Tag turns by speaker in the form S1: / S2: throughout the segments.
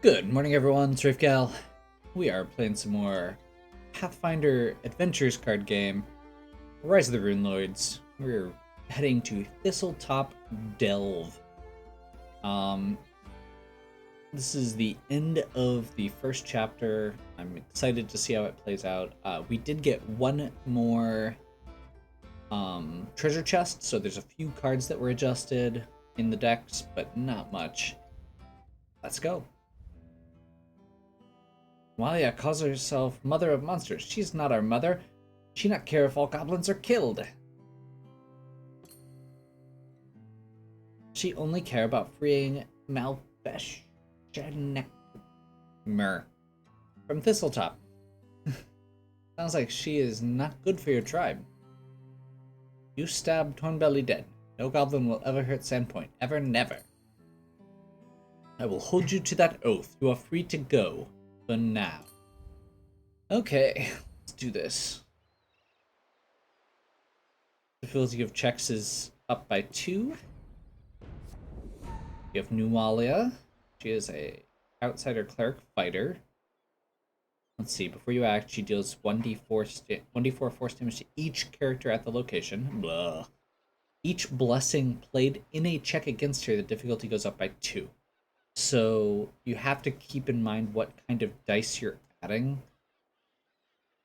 S1: Good morning, everyone. It's Rafegal. We are playing some more Pathfinder Adventures card game, Rise of the Runelords. We're heading to Thistletop Delve. This is the end of the first chapter. I'm excited to see how it plays out. We did get one more treasure chest, so there's a few cards that were adjusted in the decks, but not much. Let's go. Walia calls herself Mother of Monsters. She's not our mother. She not care if all goblins are killed. She only care about freeing Malfesh from Thistletop. Sounds like she is not good for your tribe. You stab Tornbelly dead. No goblin will ever hurt Sandpoint. Ever, never. I will hold you to that oath. You are free to go. For now. Okay, let's do this. Difficulty of checks is up by 2. You have Nualia. She is a outsider cleric fighter. Let's see, before you act, she deals 1d4 force damage to each character at the location. Blah. Each blessing played in a check against her, the difficulty goes up by 2. So you have to keep in mind what kind of dice you're adding.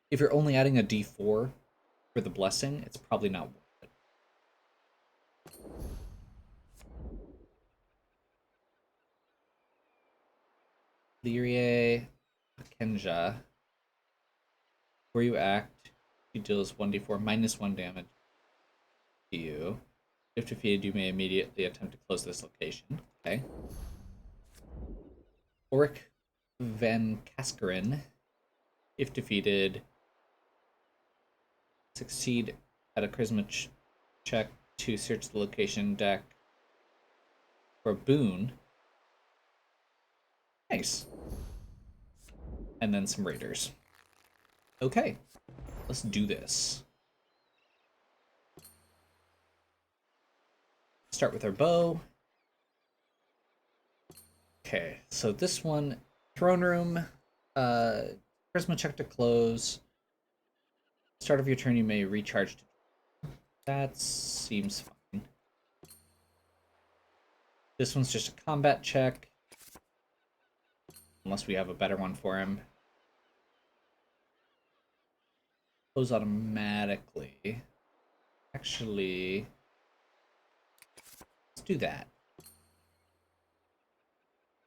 S1: If you're only adding a d4 for the blessing, it's probably not worth it. Lyrie Kenja. Before you act, she deals 1d4 minus 1 damage to you. If defeated, you may immediately attempt to close this location. Okay. Oric Van Kaskeren. If defeated, succeed at a charisma check to search the location deck for a boon. Nice. And then some raiders. Okay, let's do this. Start with our bow. Okay, so this one, throne room, charisma check to close. Start of your turn, you may recharge. That seems fine. This one's just a combat check. Unless we have a better one for him. Close automatically. Actually, let's do that.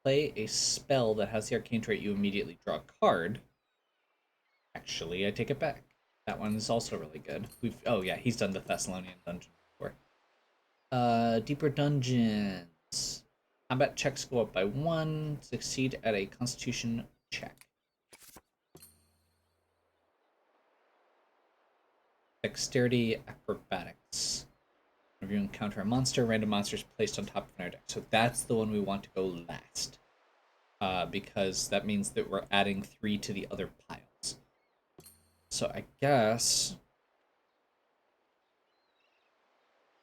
S1: Play a spell that has the arcane trait, you immediately draw a card. Actually, I take it back. That one is also really good. Oh yeah, he's done the Thessalonian dungeon before. Deeper dungeons. Combat checks go up by 1. Succeed at a Constitution check. Dexterity acrobatics. If you encounter a monster, random monsters placed on top of our deck. So that's the one we want to go last. Because that means that we're adding 3 to the other piles. So I guess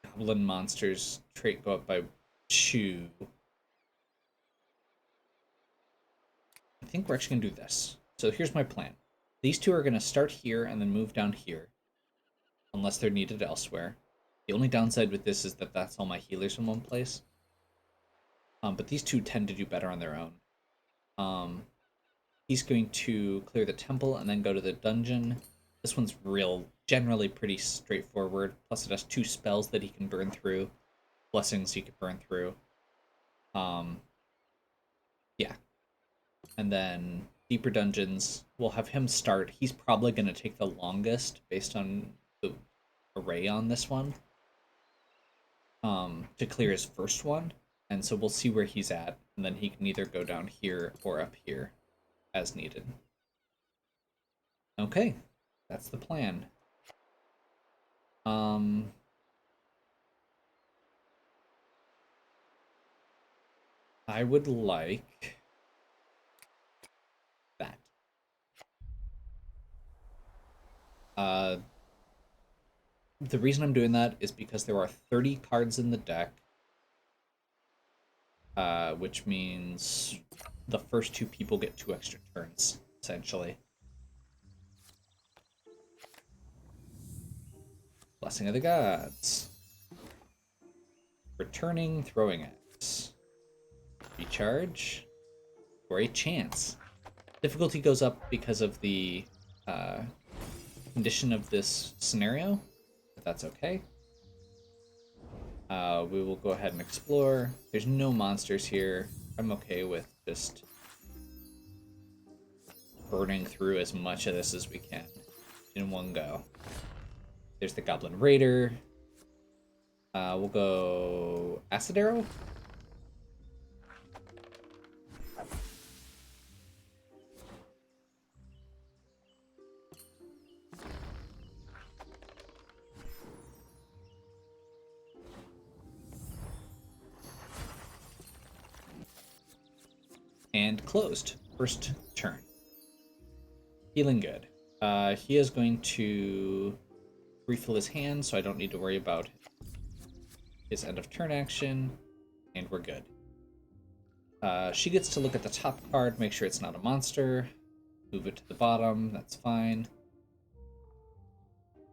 S1: Goblin monsters trait go up by 2. I think we're actually going to do this. So here's my plan. These 2 are going to start here and then move down here. Unless they're needed elsewhere. The only downside with this is that that's all my healers in one place. But these 2 tend to do better on their own. He's going to clear the temple and then go to the dungeon. This one's generally pretty straightforward. Plus it has 2 spells that he can burn through. Blessings he can burn through. Yeah. And then deeper dungeons, we'll have him start. He's probably going to take the longest based on the array on this one. To clear his first one. And so we'll see where he's at. And then he can either go down here or up here as needed. Okay. That's the plan. I would like that. The reason I'm doing that is because there are 30 cards in the deck. which means the first 2 people get 2 extra turns, essentially. Blessing of the Gods. Returning throwing axe. Recharge. For a chance. Difficulty goes up because of the condition of this scenario, but that's okay. We will go ahead and explore. There's no monsters here. I'm okay with just burning through as much of this as we can in one go. There's the Goblin Raider. We'll go Acid Arrow. And closed. First turn. Feeling good. He is going to refill his hand, so I don't need to worry about his end of turn action, and we're good. She gets to look at the top card, make sure it's not a monster, move it to the bottom, that's fine.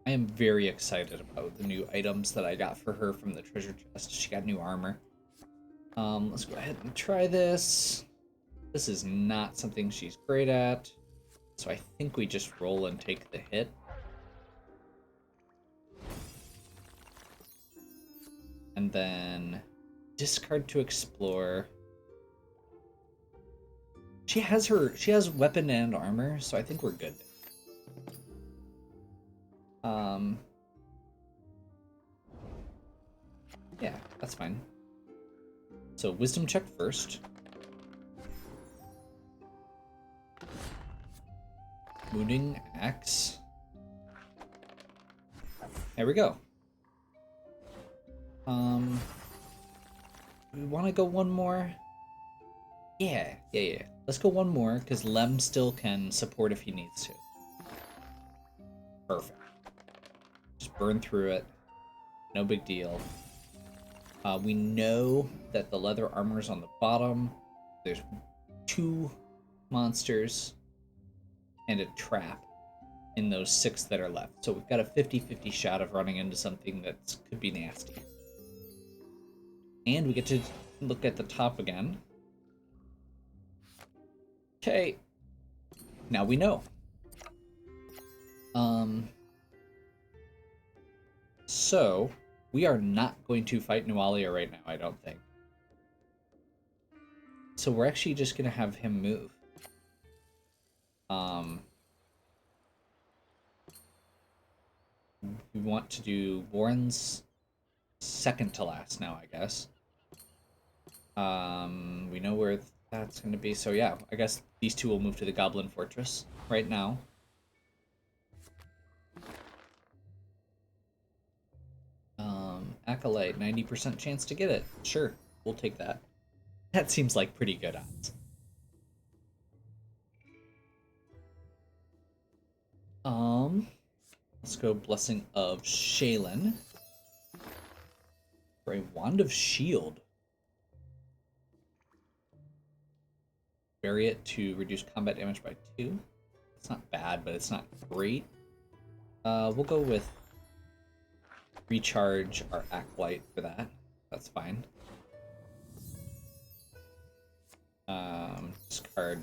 S1: I am very excited about the new items that I got for her from the treasure chest. She got new armor. Let's go ahead and try this. This is not something she's great at, so I think we just roll and take the hit. And then discard to explore. She has weapon and armor, so I think we're good. Yeah, that's fine. So wisdom check first. Wounding axe. There we go. We want to go one more. Yeah. Let's go one more, because Lem still can support if he needs to. Perfect. Just burn through it. No big deal. We know that the leather armor is on the bottom. There's 2 monsters and a trap in those 6 that are left. So we've got a 50-50 shot of running into something that could be nasty. And we get to look at the top again. Okay. Now we know. So we are not going to fight Nualia right now, I don't think. So we're actually just gonna have him move. We want to do Warren's second to last now, I guess. We know where that's going to be, so yeah, I guess these 2 will move to the Goblin Fortress right now. Acolyte, 90% chance to get it. Sure, we'll take that. That seems like pretty good odds. Let's go Blessing of Shaylin. For a Wand of Shield. Bury it to reduce combat damage by 2. It's not bad, but it's not great. We'll go with recharge our Acolyte for that. That's fine. Discard.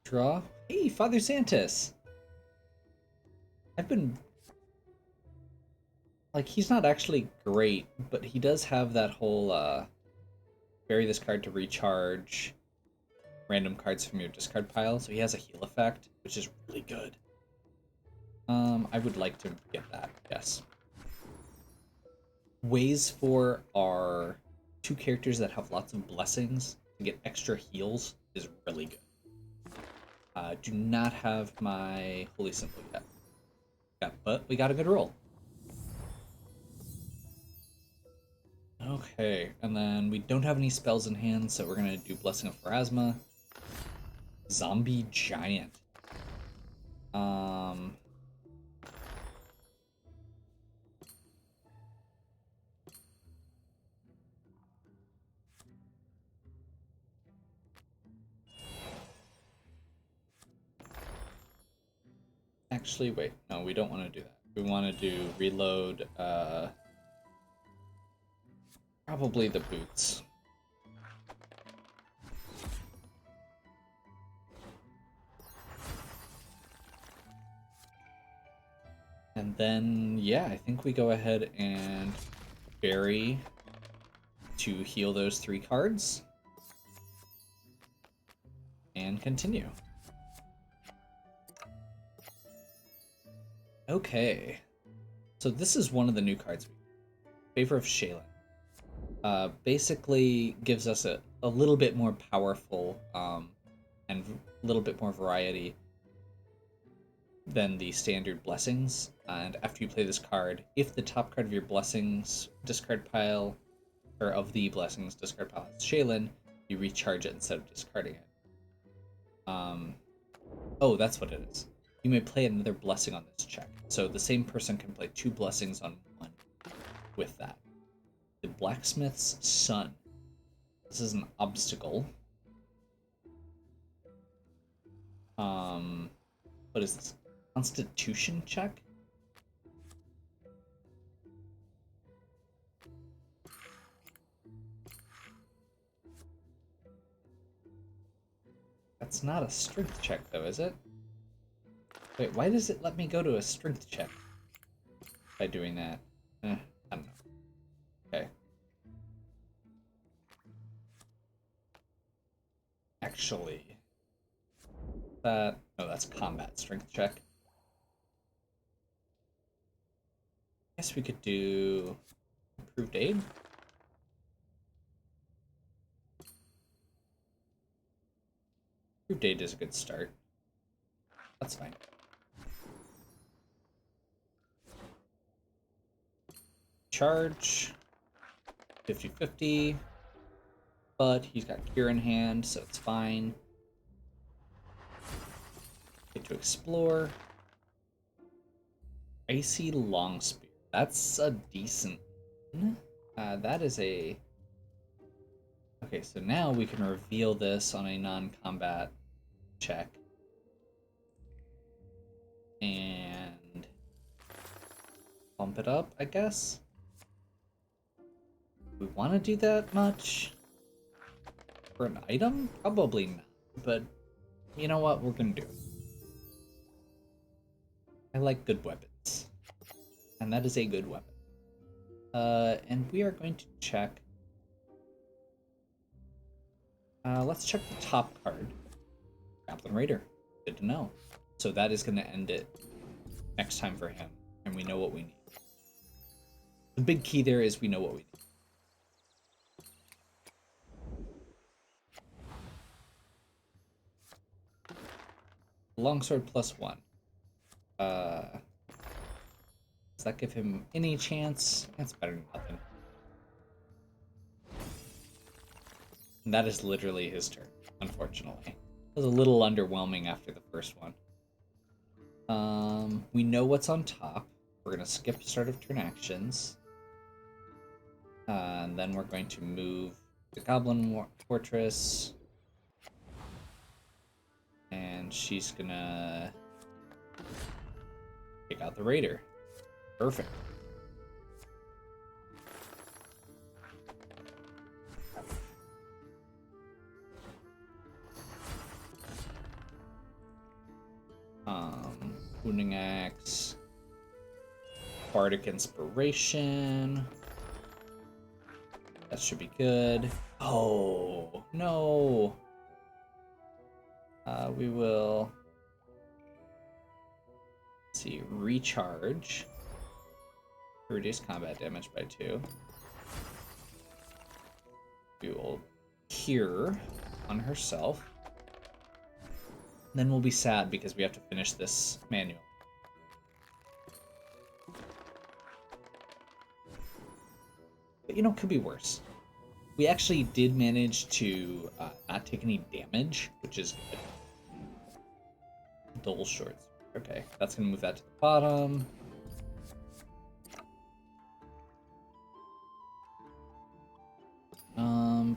S1: Draw. Hey, Father Santis! I've been... Like, he's not actually great, but he does have that whole, bury this card to recharge random cards from your discard pile, so he has a heal effect, which is really good. I would like to get that, yes. Ways for our 2 characters that have lots of blessings to get extra heals is really good. Do not have my Holy Symbol yet. Yeah, but we got a good roll. Okay, and then we don't have any spells in hand, so we're gonna do Blessing of Pharasma. Zombie Giant. Actually, wait. No, we don't want to do that. We want to do reload, probably the boots. And then, yeah, I think we go ahead and bury to heal those 3 cards. And continue. Okay. So this is one of the new cards. Favor of Shaylin. Basically gives us a little bit more powerful and a little bit more variety than the standard blessings. And after you play this card, if the top card of your blessings discard pile, or of the blessings discard pile is Shaylin, you recharge it instead of discarding it. Oh, that's what it is. You may play another blessing on this check. So the same person can play 2 blessings on one with that. The Blacksmith's Son. This is an obstacle. What is this? Constitution check? That's not a strength check, though, is it? Wait, why does it let me go to a strength check by doing that? I don't know. Okay. Actually, no, that's combat strength check. I guess we could do improved aid. Improved aid is a good start. That's fine. Charge 50-50, but he's got Cure in hand, so it's fine. Get to explore. Icy Longspear. That's a decent one. That is a... Okay, so now we can reveal this on a non-combat check. And bump it up, I guess. We want to do that much? For an item? Probably not. But you know what? We're going to do it. I like good weapons. And that is a good weapon. And we are going to check... let's check the top card. Goblin Raider. Good to know. So that is going to end it next time for him. And we know what we need. The big key there is we know what we need. Longsword +1. Does that give him any chance? That's better than nothing. And that is literally his turn, unfortunately. It was a little underwhelming after the first one. We know what's on top. We're going to skip start of turn actions. And then we're going to move the Goblin Fortress. And she's going to take out the Raider. Perfect. Wounding Axe. Bardic Inspiration. That should be good. Oh, no. We will... Let's see, recharge. Reduce combat damage by 2. We will cure on herself. Then we'll be sad because we have to finish this manual. But you know, it could be worse. We actually did manage to not take any damage, which is good. Dull shorts. Okay, that's going to move that to the bottom.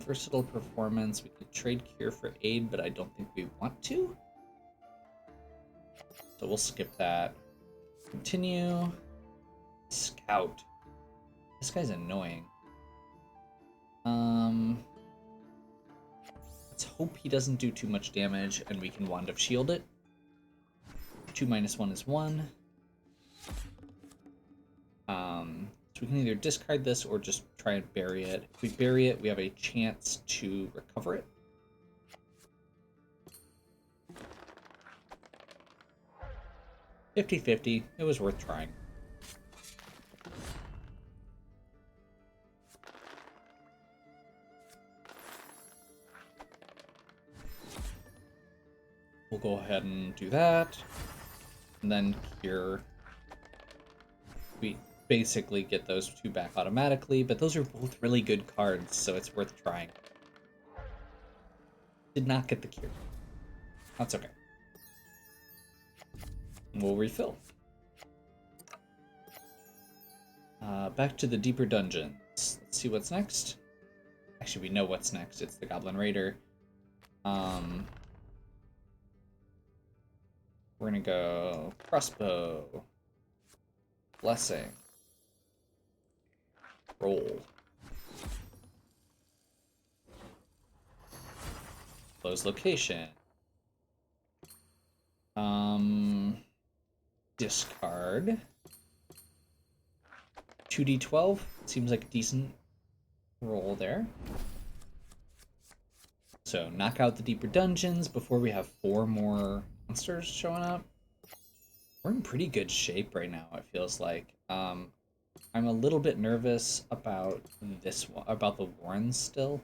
S1: Versatile performance. We could trade cure for aid, but I don't think we want to. So we'll skip that. Continue. Scout. This guy's annoying. Let's hope he doesn't do too much damage and we can Wand of Shield it. 2 minus 1 is 1. So we can either discard this or just try and bury it. If we bury it, we have a chance to recover it. $50-50. It was worth trying. We'll go ahead and do that. And then here we basically get those 2 back automatically, but those are both really good cards, so it's worth trying. Did not get the cure. That's okay. We'll refill. Back to the deeper dungeons. Let's see what's next. Actually, we know what's next. It's the Goblin Raider. We're gonna go crossbow, blessing, roll, close location, discard, 2d12, seems like a decent roll there. So knock out the deeper dungeons before we have 4 more monsters showing up. We're in pretty good shape right now, it feels like. I'm a little bit nervous about this one, about the Warrens still.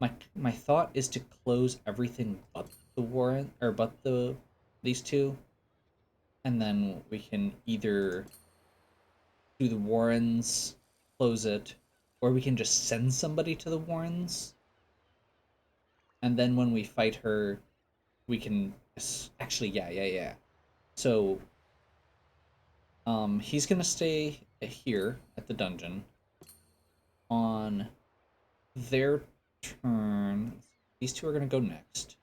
S1: My thought is to close everything but the Warren, or but these 2, and then we can either do the Warrens, close it, or we can just send somebody to the Warrens, and then when we fight her, we can actually, yeah. So, he's gonna stay here at the dungeon. On their turn, these 2 are gonna go next.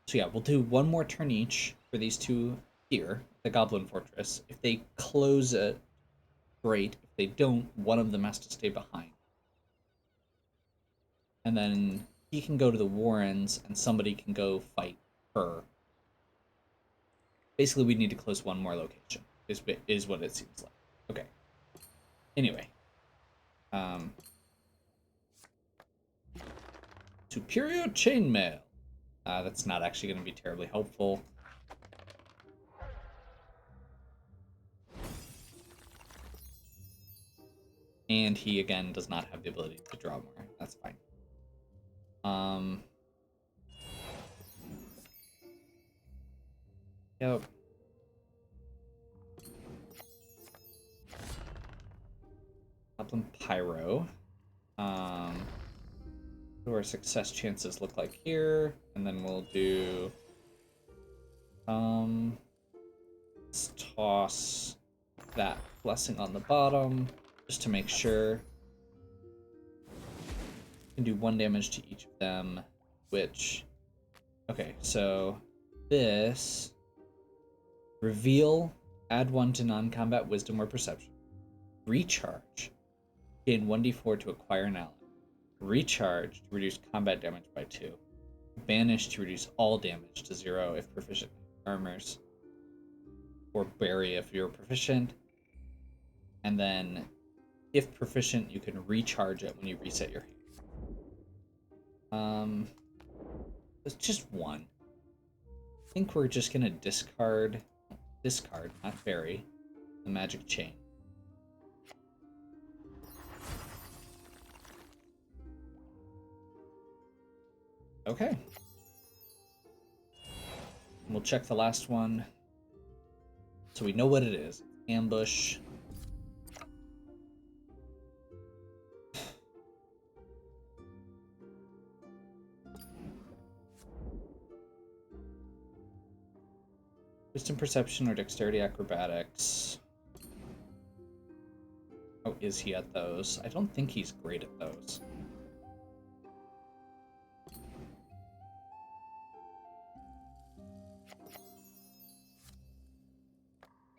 S1: So yeah, we'll do 1 more turn each for these 2 here, the Goblin Fortress. If they close it, great. If they don't, one of them has to stay behind. And then he can go to the Warrens, and somebody can go fight her. Basically, we need to close 1 more location, is what it seems like. Okay. Anyway. Superior Chainmail. That's not actually going to be terribly helpful. And he, again, does not have the ability to draw more. That's fine. Yep. Goblin Pyro. What do our success chances look like here? And then we'll do... let's toss that blessing on the bottom, just to make sure. Can do 1 damage to each of them, which... Okay, so this... Reveal, add 1 to non-combat wisdom or perception. Recharge. Gain 1d4 to acquire an ally. Recharge to reduce combat damage by 2. Banish to reduce all damage to 0 if proficient armors. Or bury if you're proficient. And then, if proficient, you can recharge it when you reset your hand. It's just 1. I think we're just gonna discard, not bury, the magic chain. Okay. We'll check the last one. So we know what it is. Ambush. Wisdom Perception or Dexterity Acrobatics. Oh, is he at those? I don't think he's great at those.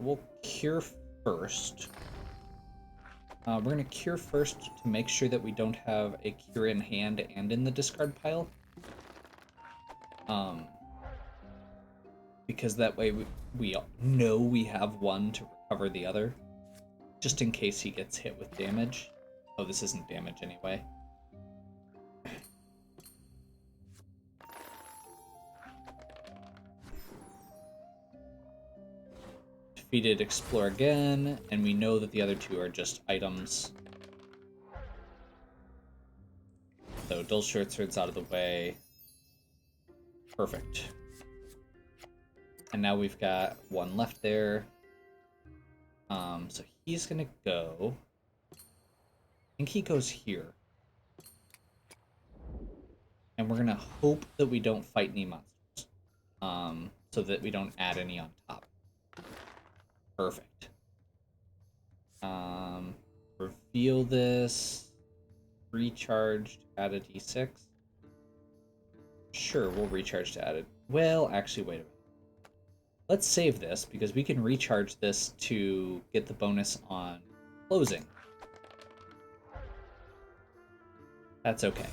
S1: We'll cure first. We're going to cure first to make sure that we don't have a cure in hand and in the discard pile. Because that way we know we have one to recover the other. Just in case he gets hit with damage. Oh, this isn't damage anyway. Defeated, explore again, and we know that the other two are just items. So dull short swords out of the way. Perfect. And now we've got one left there. So he's gonna go. I think he goes here. And we're gonna hope that we don't fight any monsters. So that we don't add any on top. Perfect. Reveal this. Recharge to add a d6. Sure, we'll recharge to add it. Well, actually, wait a minute. Let's save this, because we can recharge this to get the bonus on closing. That's okay.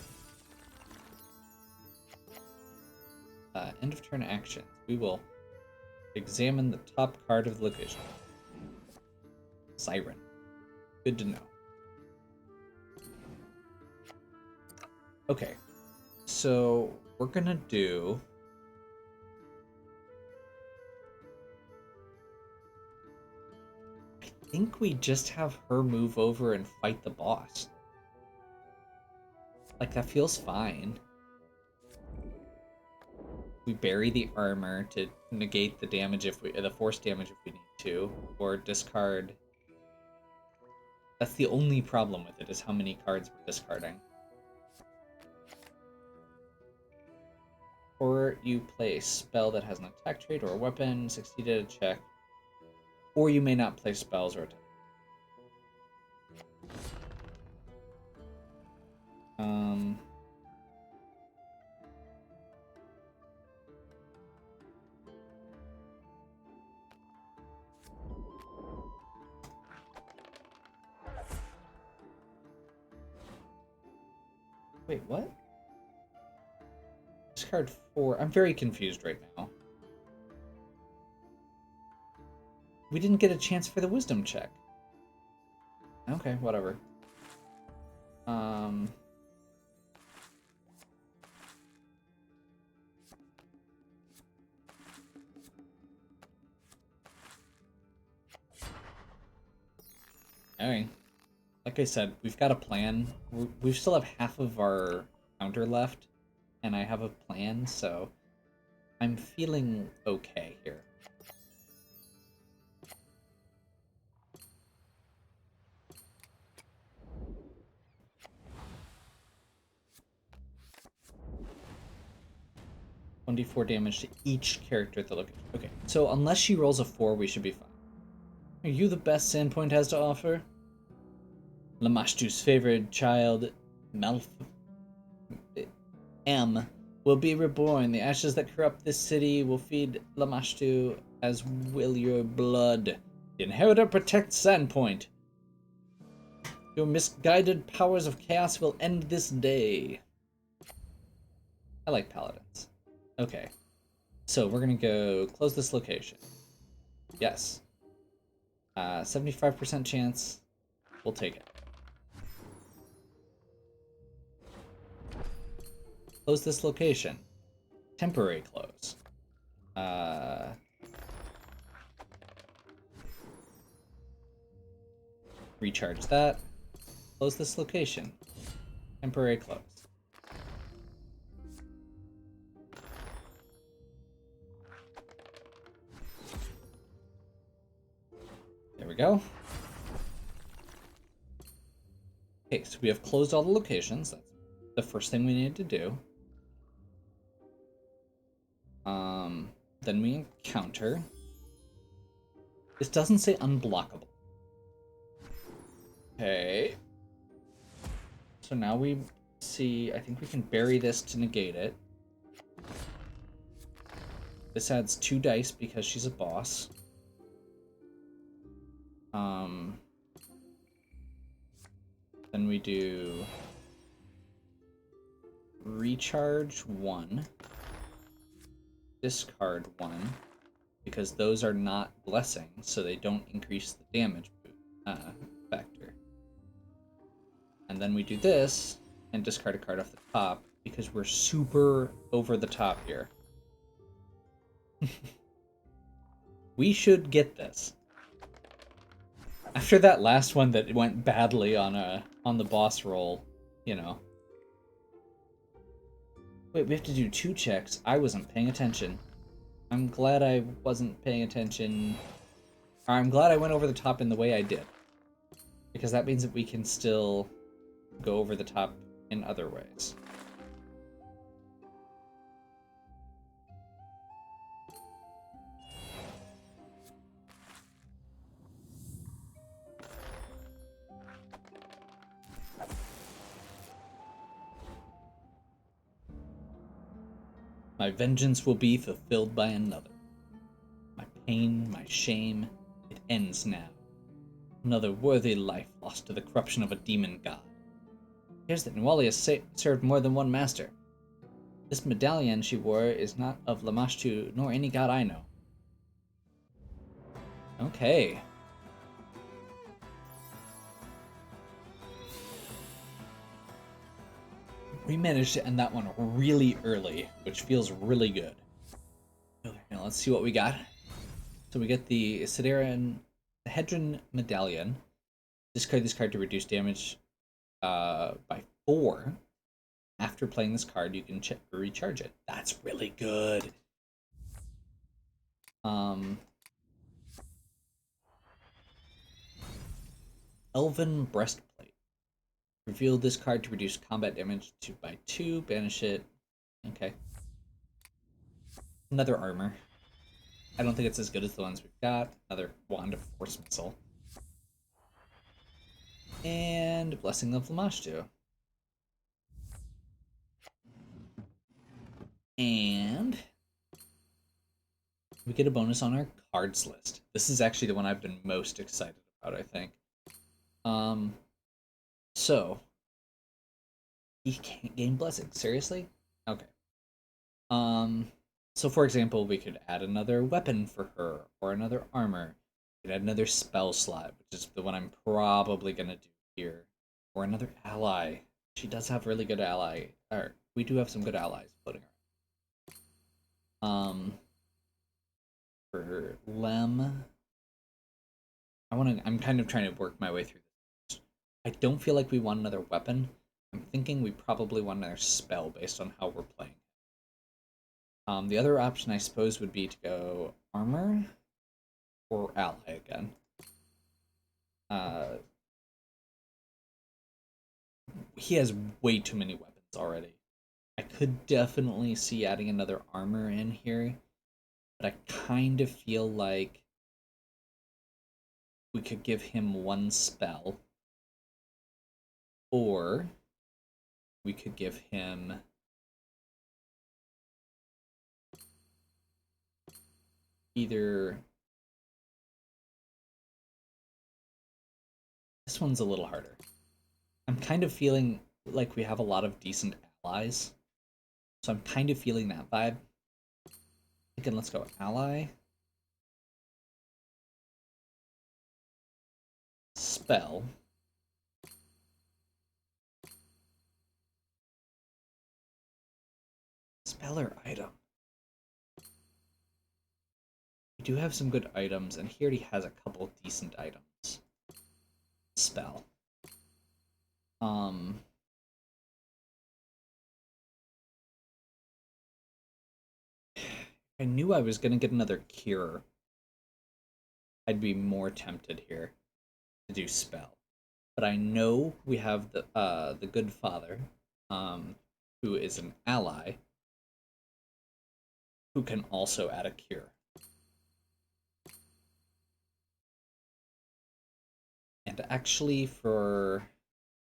S1: End of turn actions. We will examine the top card of the location. Siren. Good to know. Okay. So, we're gonna do... I think we just have her move over and fight the boss. Like, that feels fine. We bury the armor to negate the damage if we, the force damage if we need to, or discard. That's the only problem with it, is how many cards we're discarding. Or you play a spell that has an attack trait or a weapon, succeeded a check, or you may not play spells or attack. Wait, what? Discard 4. I'm very confused right now. We didn't get a chance for the wisdom check. Okay, whatever. Alright. Like I said, we've got a plan. We still have half of our counter left, and I have a plan, so I'm feeling okay here. $1d4 damage to each character at the location. Okay, so unless she rolls a 4, we should be fine. Are you the best Sandpoint has to offer? Lamashtu's favorite child, M, will be reborn. The ashes that corrupt this city will feed Lamashtu, as will your blood. The Inheritor protects Sandpoint. Your misguided powers of chaos will end this day. I like paladins. Okay. So we're gonna go close this location. Yes. 75% chance. We'll take it. Close this location. Temporary close. Recharge that. Close this location. Temporary close. There we go. Okay, so we have closed all the locations. That's the first thing we need to do. Then we encounter. This doesn't say unblockable. Okay. So now we see, I think we can bury this to negate it. This adds 2 dice because she's a boss. Then we do recharge 1, discard 1, because those are not blessings, so they don't increase the damage factor. And then we do this and discard a card off the top because we're super over the top here. We should get this. After that last one that went badly on the boss roll, you know. Wait, we have to do 2 checks. I wasn't paying attention. I'm glad I wasn't paying attention. Or I'm glad I went over the top in the way I did. Because that means that we can still go over the top in other ways. My vengeance will be fulfilled by another. My pain, my shame, it ends now. Another worthy life lost to the corruption of a demon god. Here's that Nualia served more than one master. This medallion she wore is not of Lamashtu nor any god I know. Okay. We managed to end that one really early, which feels really good. Okay, now let's see what we got. So we get the Hedron Medallion. Discard this card to reduce damage by 4. After playing this card, you can recharge it. That's really good. Elven Breastplate. Reveal this card to reduce combat damage by 2. Banish it. Okay. Another armor. I don't think it's as good as the ones we've got. Another Wand of Force Missile. And Blessing of Lamashtu. And we get a bonus on our cards list. This is actually the one I've been most excited about, I think. So he can't gain blessings. Seriously? Okay. So for example, we could add another weapon for her, or another armor. We could add another spell slot, which is the one I'm probably gonna do here. Or another ally. She does have really good ally. Or we do have some good allies floating around. For Lem, I'm kind of trying to work my way through this. I don't feel like we want another weapon. I'm thinking we probably want another spell based on how we're playing. The other option, I suppose, would be to go armor or ally again. He has way too many weapons already. I could definitely see adding another armor in here, but I kind of feel like we could give him one spell, or we could give him either... This one's a little harder. I'm kind of feeling like we have a lot of decent allies, so I'm kind of feeling that vibe. Again, let's go ally. Spell. Spell or item. We do have some good items, and he already has a couple decent items. Spell. I knew I was gonna get another cure. I'd be more tempted here to do spell, but I know we have the good father, who is an ally, who can also add a cure. And actually, for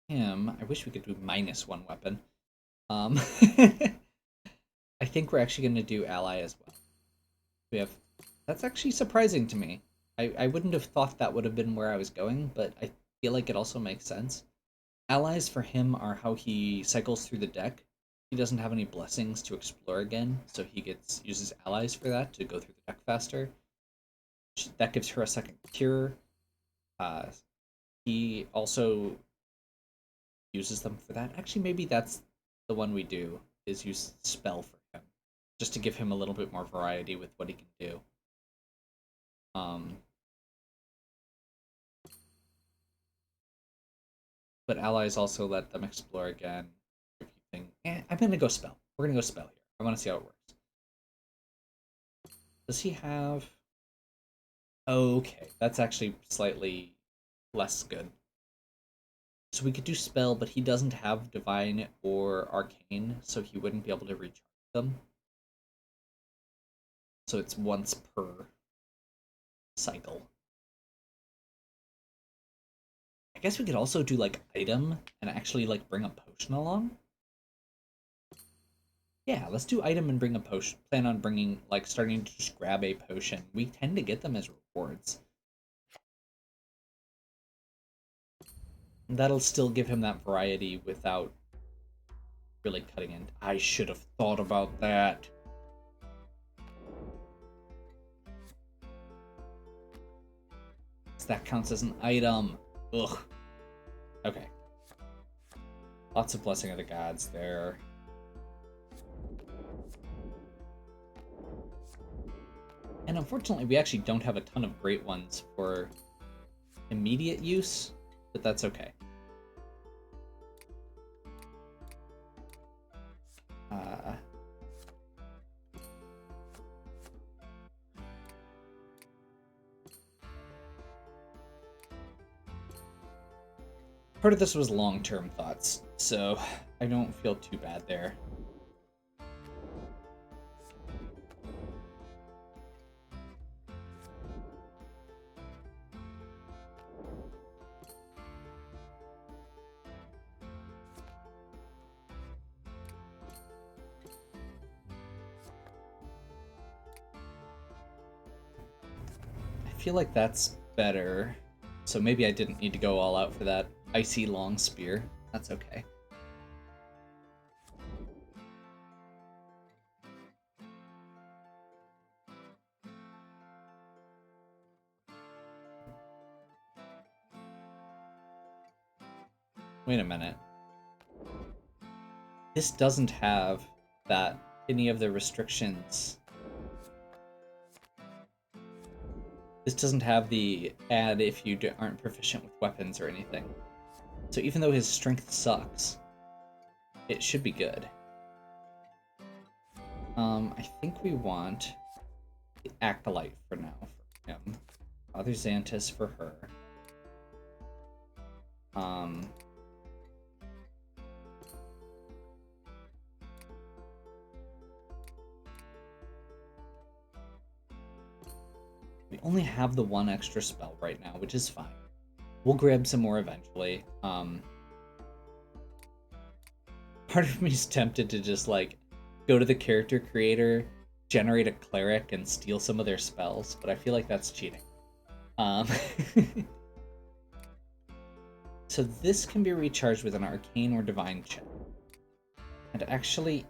S1: him, I wish we could do -1 weapon. I think we're actually going to do ally as well. We have... That's actually surprising to me. I wouldn't have thought that would have been where I was going, but I feel like it also makes sense. Allies for him are how he cycles through the deck. He doesn't have any blessings to explore again, so he uses allies for that to go through the deck faster. That gives her a second cure. Uh, he also uses them for that. Actually, maybe that's the one we do, is use spell for him, just to give him a little bit more variety with what he can do. But allies also let them explore again. I'm gonna go spell. We're gonna go spell here. I want to see how it works. Does he have? Okay, that's actually slightly less good. So we could do spell, but he doesn't have divine or arcane, so he wouldn't be able to recharge them. So it's once per cycle. I guess we could also do like item and actually like bring a potion along. Yeah, let's do item and bring a potion. Plan on bringing, like, starting to just grab a potion. We tend to get them as rewards. That'll still give him that variety without really cutting in. I should have thought about that. That counts as an item. Ugh. Okay. Lots of Blessing of the Gods there. And unfortunately, we actually don't have a ton of great ones for immediate use, but that's okay. Part of this was long-term thoughts, so I don't feel too bad there. I feel like that's better. So maybe I didn't need to go all out for that icy long spear. That's okay. Wait a minute. This doesn't have any of the restrictions. This doesn't have the add if you aren't proficient with weapons or anything. So even though his strength sucks, it should be good. I think we want the Acolyte for now for him. Father Xantus for her. We only have the one extra spell right now, which is fine. We'll grab some more eventually. Part of me is tempted to just like go to the character creator, generate a cleric, and steal some of their spells, but I feel like that's cheating. So this can be recharged with an arcane or divine check. And actually,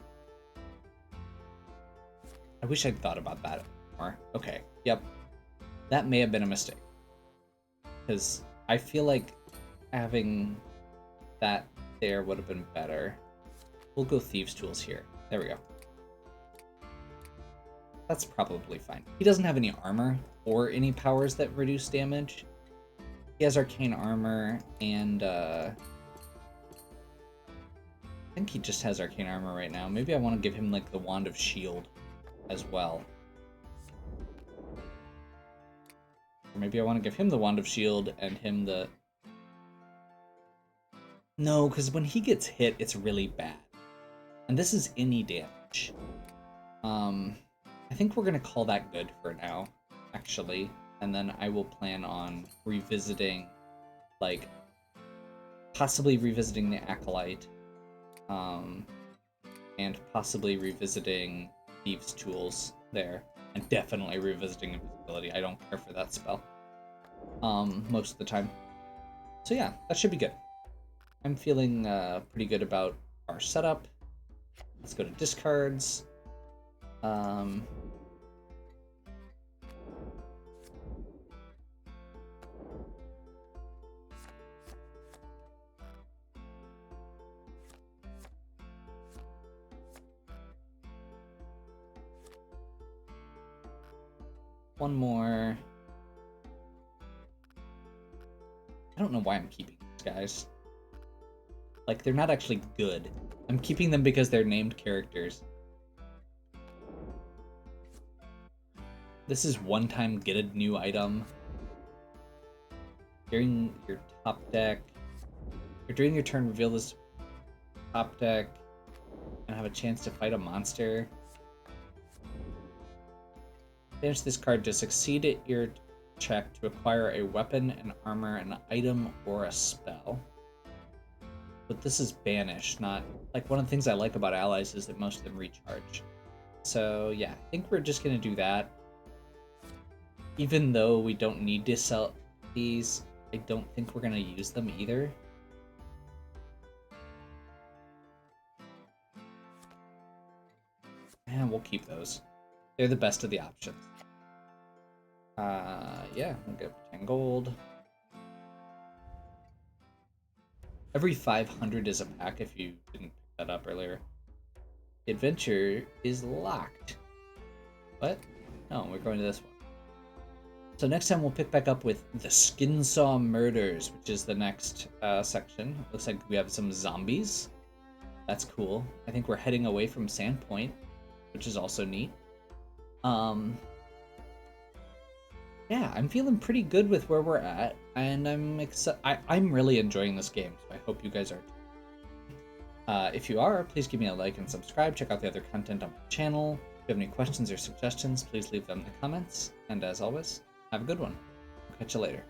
S1: I wish I'd thought about that more. Okay, yep. That may have been a mistake. Because I feel like having that there would have been better. We'll go Thieves' Tools here. There we go. That's probably fine. He doesn't have any armor or any powers that reduce damage. He has arcane armor and I think he just has arcane armor right now. Maybe I want to give him like the Wand of Shield as well. Or maybe I want to give him the Wand of Shield and him the... No, because when he gets hit, it's really bad. And this is any damage. I think we're going to call that good for now, actually. And then I will plan on revisiting, like, possibly revisiting the Acolyte. And possibly revisiting Thieves' Tools there. And definitely revisiting Invisibility. I don't care for that spell. most of the time. So yeah, that should be good. I'm feeling pretty good about our setup. Let's go to discards. One more. I don't know why I'm keeping these guys. Like, they're not actually good. I'm keeping them because they're named characters. This is one time get a new item. During your top deck, or during your turn, reveal this top deck and have a chance to fight a monster. Finish this card to succeed at your check to acquire a weapon, an armor, an item, or a spell. But this is banish, not... Like, one of the things I like about allies is that most of them recharge. So, yeah, I think we're just going to do that. Even though we don't need to sell these, I don't think we're going to use them either. And we'll keep those. They're the best of the options. Yeah, we'll get 10 gold. Every 500 is a pack if you didn't pick that up earlier. The adventure is locked. What? No, we're going to this one. So next time we'll pick back up with the Skinsaw Murders, which is the next section. Looks like we have some zombies. That's cool. I think we're heading away from Sandpoint, which is also neat. Yeah, I'm feeling pretty good with where we're at, and I'm really enjoying this game, so I hope you guys are too. If you are, please give me a like and subscribe. Check out the other content on my channel. If you have any questions or suggestions, please leave them in the comments. And as always, have a good one. I'll catch you later.